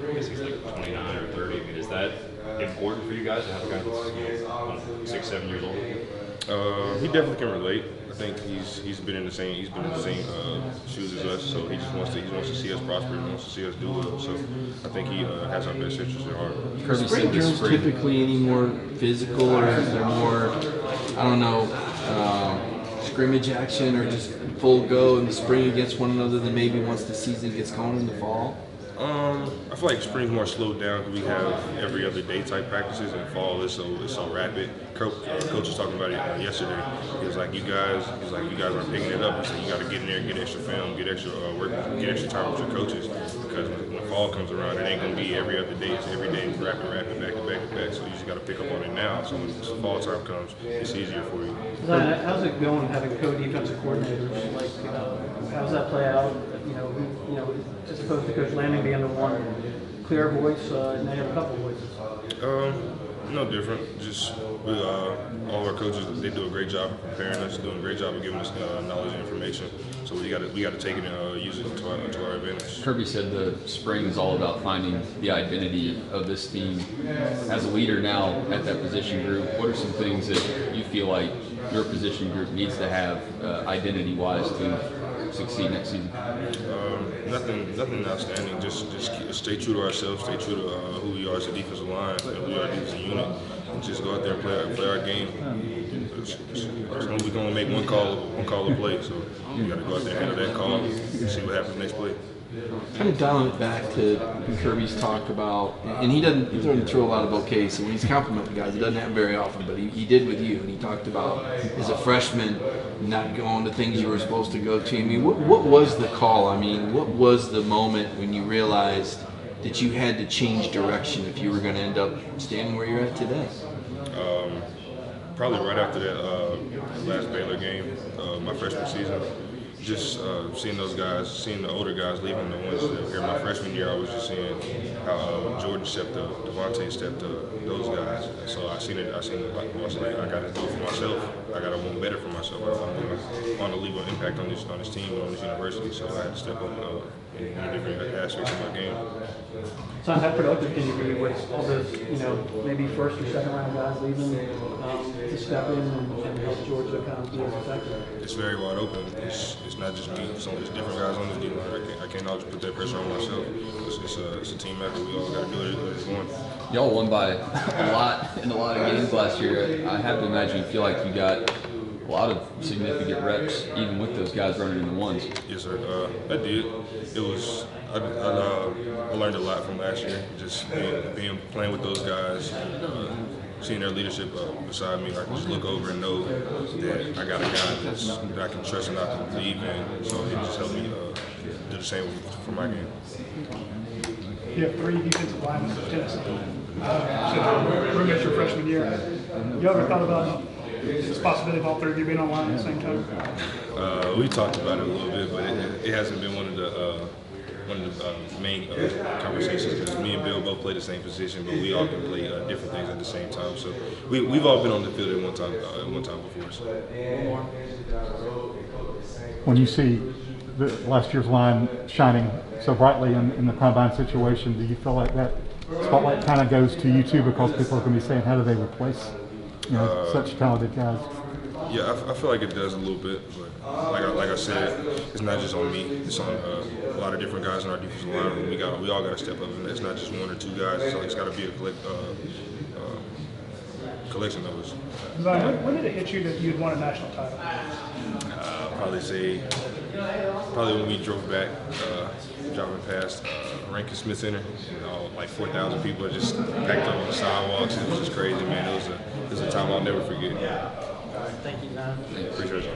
I guess he's like 29 or 30. I mean, is that important for you guys to have a guy that's 6, 7 years old? He definitely can relate. I think he's been in the same shoes as us, so he wants to see us prosper. He wants to see us do well. So I think he has our best interests at heart. Kirby spring drills typically any more physical, or is there more, I don't know, scrimmage action, or just full go in the spring against one another than maybe once the season gets going in the fall? I feel like spring's more slowed down because we have every other day type practices, and fall is so rapid. Coach was talking about it yesterday. He was like, you guys aren't picking it up. He said you got to get in there, get extra film, get extra work, get extra time with your coaches, because when fall comes around, it ain't gonna be every other day. It's every day rapid, back to back. So you just got to pick up on it now. So when fall time comes, it's easier for you. How's it going having co-defensive coordinators? Like, how does that play out? As opposed to Coach Landing being the one clear voice, and they have a couple voices. No different. Just all our coaches, they do a great job of preparing us, doing a great job of giving us knowledge and information. So we got to take it and use it to our advantage. Kirby said the spring is all about finding the identity of this team. As a leader now at that position group, what are some things that you feel like your position group needs to have identity-wise to succeed next season? Nothing outstanding. Just stay true to ourselves. Stay true to who we are as a defensive line and who we are as a defensive unit. And just go out there and play our game. We can only make one call a play. So you got to go out there and handle that call and see what happens next play. Kind of dialing it back to Kirby's talk about, and he doesn't throw a lot of bouquets, so when he's complimenting guys, he doesn't have very often, but he did with you, and he talked about as a freshman not going to things you were supposed to go to. I mean, what was the call? I mean, what was the moment when you realized that you had to change direction if you were going to end up standing where you're at today? Probably right after that last Baylor game, my freshman season. Just seeing those guys, seeing the older guys leaving, the ones that were here my freshman year, I was just seeing how Jordan stepped up, Devontae stepped up, those guys. And so I seen it like, I was like, I got to do it for myself. I got to want better for myself. I want to leave an impact on this team and on this university. So I had to step up in different aspects of my game. So how productive can you be with all those, maybe first or second round guys leaving to step in and help Georgia kind of be as effective? It's very wide open. It's not just me. There's different guys on this team. I can't always put that pressure on myself. It's a team effort. We all got to do it as one. Y'all won by a lot in a lot of games last year. I have to imagine you feel like you got a lot of significant reps, even with those guys running in the ones. Yes, sir. I did. It was. I learned a lot from last year. Just playing with those guys, seeing their leadership beside me. I can just look over and know that I got a guy that I can trust and I can believe in. So it just helped me do the same for my game. You have 3 defensive linemen for Tennessee. So roommates your freshman year. You ever thought about this possibility of all 3 of you being on line at the same time? We talked about it a little bit, but it hasn't been one of the main conversations, because me and Bill both play the same position, but we all can play different things at the same time. So we've all been on the field at one time before. So. When you see the last year's line shining so brightly in the combine situation, do you feel like that spotlight kind of goes to you too, because people are going to be saying, how do they replace such talented guys? Yeah, I feel like it does a little bit, but like I said, it's not just on me. It's on a lot of different guys in our defensive line. We all got to step up, and it's not just 1 or 2 guys. So it's got to be a collection of us. When did it hit you that you'd won a national title? Probably when we drove back, driving past Rankin Smith Center. Like 4,000 people are just packed up on the sidewalks. It was just crazy, man. It was a time I'll never forget. Thank you, man. Appreciate it.